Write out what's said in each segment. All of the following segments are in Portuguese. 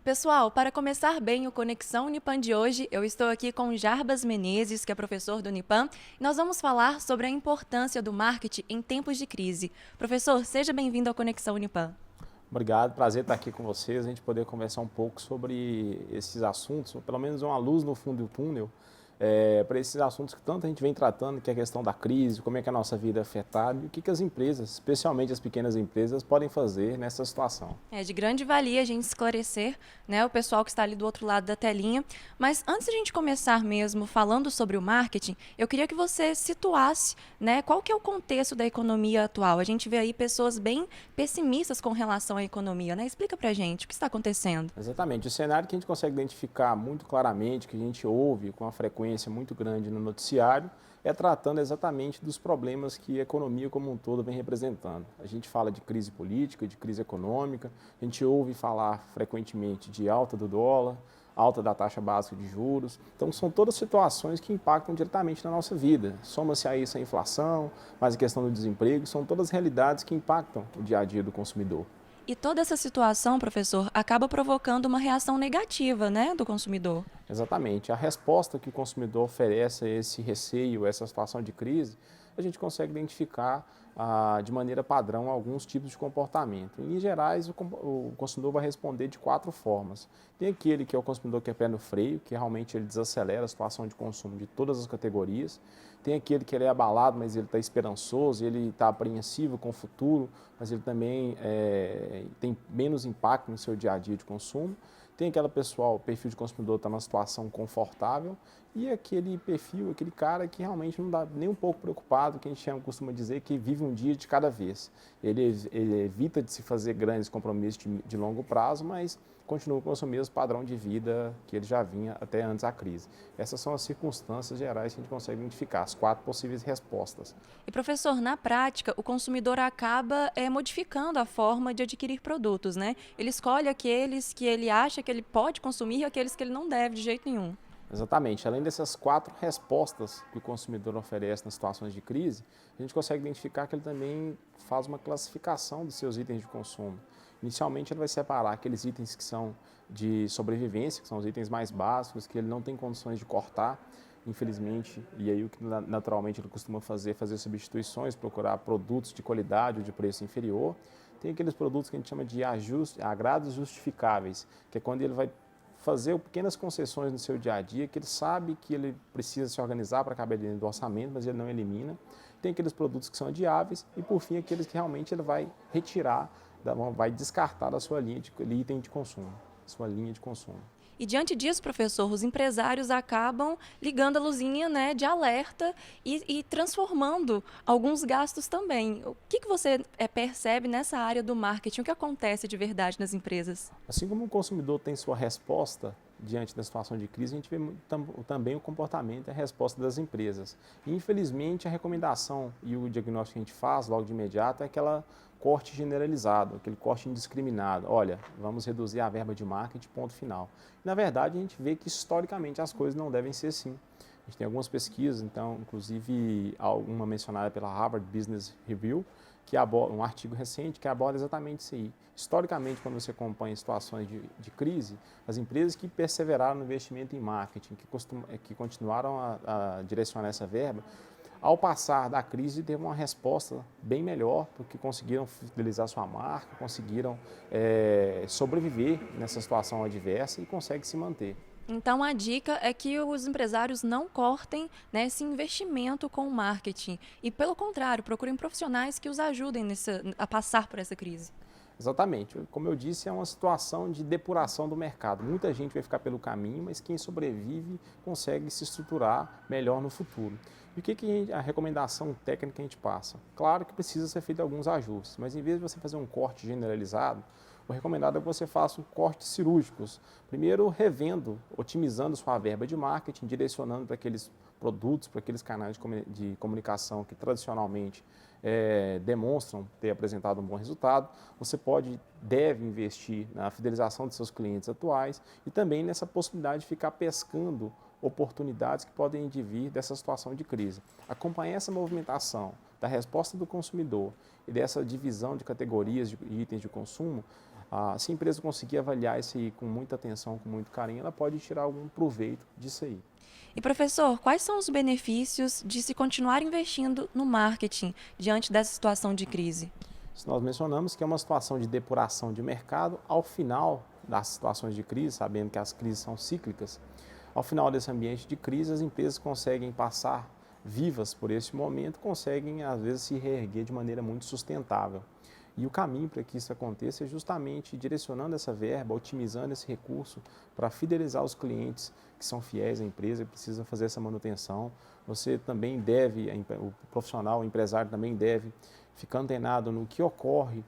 Pessoal, para começar bem o Conexão Unipan de hoje, eu estou aqui com Jarbas Menezes, que é professor do Unipan, e nós vamos falar sobre a importância do marketing em tempos de crise. Professor, seja bem-vindo ao Conexão Unipan. Obrigado, prazer estar aqui com vocês, a gente poder conversar um pouco sobre esses assuntos, ou pelo menos uma luz no fundo do túnel, para esses assuntos que tanto a gente vem tratando, que é a questão da crise, como é que a nossa vida é afetada e o que as empresas, especialmente as pequenas empresas, podem fazer nessa situação. É de grande valia a gente esclarecer, né, o pessoal que está ali do outro lado da telinha. Mas antes de a gente começar mesmo falando sobre o marketing, eu queria que você situasse, né, qual que é o contexto da economia atual. A gente vê aí pessoas bem pessimistas com relação à economia, né? Explica pra gente o que está acontecendo. Exatamente, o cenário que a gente consegue identificar muito claramente, que a gente ouve com uma frequência muito grande no noticiário, é tratando exatamente dos problemas que a economia como um todo vem representando. A gente fala de crise política, de crise econômica, a gente ouve falar frequentemente de alta do dólar, alta da taxa básica de juros. Então, são todas situações que impactam diretamente na nossa vida. Soma-se a isso a inflação, mais a questão do desemprego, são todas realidades que impactam o dia a dia do consumidor. E toda essa situação, professor, acaba provocando uma reação negativa, né, do consumidor. Exatamente. A resposta que o consumidor oferece a esse receio, a essa situação de crise, a gente consegue identificar de maneira padrão alguns tipos de comportamento. Em gerais, o consumidor vai responder de quatro formas. Tem aquele que é o consumidor que é pé no freio, que realmente ele desacelera a situação de consumo de todas as categorias. Tem aquele que ele é abalado, mas ele está esperançoso, ele está apreensivo com o futuro, mas ele também tem menos impacto no seu dia a dia de consumo. Tem aquela pessoal, o perfil de consumidor está numa situação confortável e aquele perfil, aquele cara que realmente não está nem um pouco preocupado, que a gente costuma dizer que vive um dia de cada vez. Ele evita de se fazer grandes compromissos de longo prazo, mas continua com o seu mesmo padrão de vida que ele já vinha até antes da crise. Essas são as circunstâncias gerais que a gente consegue identificar, as quatro possíveis respostas. E, professor, na prática, o consumidor acaba modificando a forma de adquirir produtos, né? Ele escolhe aqueles que ele acha que ele pode consumir e aqueles que ele não deve de jeito nenhum. Exatamente. Além dessas quatro respostas que o consumidor oferece nas situações de crise, a gente consegue identificar que ele também faz uma classificação dos seus itens de consumo. Inicialmente, ele vai separar aqueles itens que são de sobrevivência, que são os itens mais básicos, que ele não tem condições de cortar, infelizmente, e aí o que naturalmente ele costuma fazer substituições, procurar produtos de qualidade ou de preço inferior. Tem aqueles produtos que a gente chama de agrados justificáveis, que é quando ele vai fazer pequenas concessões no seu dia a dia, que ele sabe que ele precisa se organizar para caber dentro do orçamento, mas ele não elimina. Tem aqueles produtos que são adiáveis e, por fim, aqueles que realmente ele vai retirar, vai descartar da sua linha de item de consumo, sua linha de consumo. E diante disso, professor, os empresários acabam ligando a luzinha, né, de alerta e transformando alguns gastos também. O que você percebe nessa área do marketing? O que acontece de verdade nas empresas? Assim como o consumidor tem sua resposta diante da situação de crise, a gente vê também o comportamento e a resposta das empresas. E, infelizmente, a recomendação e o diagnóstico que a gente faz logo de imediato é aquela corte generalizado, aquele corte indiscriminado. Olha, vamos reduzir a verba de marketing, ponto final. Na verdade, a gente vê que historicamente as coisas não devem ser assim. A gente tem algumas pesquisas, então, inclusive uma mencionada pela Harvard Business Review, que aborda um artigo recente que aborda exatamente isso aí. Historicamente, quando você acompanha situações de crise, as empresas que perseveraram no investimento em marketing, que continuaram a direcionar essa verba, ao passar da crise, teve uma resposta bem melhor, porque conseguiram fidelizar sua marca, conseguiram sobreviver nessa situação adversa e conseguem se manter. Então, a dica é que os empresários não cortem, né, esse investimento com o marketing. E, pelo contrário, procurem profissionais que os ajudem a passar por essa crise. Exatamente. Como eu disse, é uma situação de depuração do mercado. Muita gente vai ficar pelo caminho, mas quem sobrevive consegue se estruturar melhor no futuro. E o que a recomendação técnica que a gente passa? Claro que precisa ser feito alguns ajustes, mas em vez de você fazer um corte generalizado, o recomendado é que você faça cortes cirúrgicos. Primeiro, revendo, otimizando sua verba de marketing, direcionando para aqueles produtos, para aqueles canais de comunicação que tradicionalmente demonstram ter apresentado um bom resultado. Você deve investir na fidelização de seus clientes atuais e também nessa possibilidade de ficar pescando oportunidades que podem vir dessa situação de crise. Acompanhar essa movimentação da resposta do consumidor e dessa divisão de categorias de itens de consumo Se a empresa conseguir avaliar isso aí com muita atenção, com muito carinho, ela pode tirar algum proveito disso aí. E professor, quais são os benefícios de se continuar investindo no marketing diante dessa situação de crise? Se nós mencionamos que é uma situação de depuração de mercado, ao final das situações de crise, sabendo que as crises são cíclicas, ao final desse ambiente de crise, as empresas conseguem passar vivas por esse momento, conseguem às vezes se reerguer de maneira muito sustentável. E o caminho para que isso aconteça é justamente direcionando essa verba, otimizando esse recurso para fidelizar os clientes que são fiéis à empresa e precisam fazer essa manutenção. Você também deve, o profissional, o empresário também deve ficar antenado no que ocorre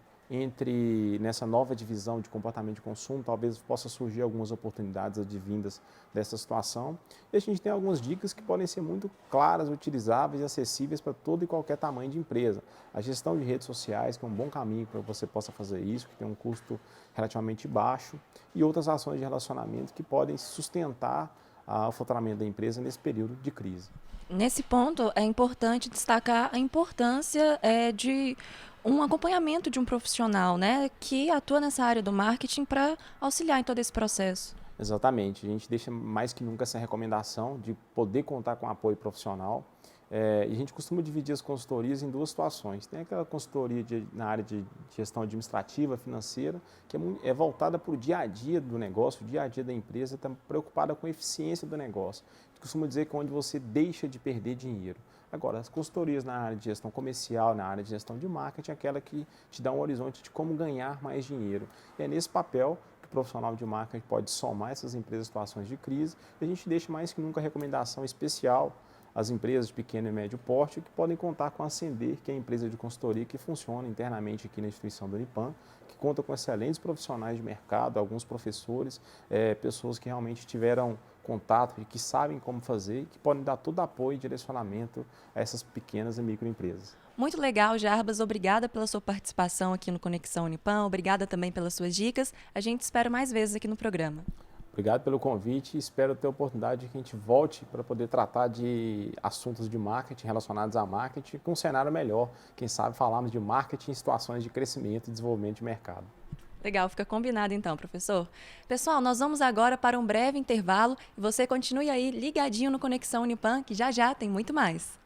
nessa nova divisão de comportamento de consumo, talvez possa surgir algumas oportunidades advindas dessa situação. E a gente tem algumas dicas que podem ser muito claras, utilizáveis e acessíveis para todo e qualquer tamanho de empresa. A gestão de redes sociais, que é um bom caminho para que você possa fazer isso, que tem um custo relativamente baixo, e outras ações de relacionamento que podem sustentar o faturamento da empresa nesse período de crise. Nesse ponto, é importante destacar a importância de um acompanhamento de um profissional, né, que atua nessa área do marketing para auxiliar em todo esse processo. Exatamente, a gente deixa mais que nunca essa recomendação de poder contar com apoio profissional. E a gente costuma dividir as consultorias em duas situações. Tem aquela consultoria na área de gestão administrativa, financeira, que é voltada para o dia a dia do negócio, o dia a dia da empresa, está preocupada com a eficiência do negócio. A gente costuma dizer que é onde você deixa de perder dinheiro. Agora, as consultorias na área de gestão comercial, na área de gestão de marketing, é aquela que te dá um horizonte de como ganhar mais dinheiro. E é nesse papel que o profissional de marketing pode somar essas empresas em situações de crise. E a gente deixa mais que nunca a recomendação especial às empresas de pequeno e médio porte que podem contar com a Ascender, que é a empresa de consultoria que funciona internamente aqui na instituição do Unipam, que conta com excelentes profissionais de mercado, alguns professores, pessoas que realmente tiveram contato e que sabem como fazer e que podem dar todo apoio e direcionamento a essas pequenas e microempresas. Muito legal, Jarbas. Obrigada pela sua participação aqui no Conexão Unipam. Obrigada também pelas suas dicas. A gente espera mais vezes aqui no programa. Obrigado pelo convite e espero ter a oportunidade de que a gente volte para poder tratar de assuntos de marketing relacionados a marketing com um cenário melhor. Quem sabe falarmos de marketing em situações de crescimento e desenvolvimento de mercado. Legal, fica combinado então, professor. Pessoal, nós vamos agora para um breve intervalo e você continue aí ligadinho no Conexão Unipam, que já já tem muito mais.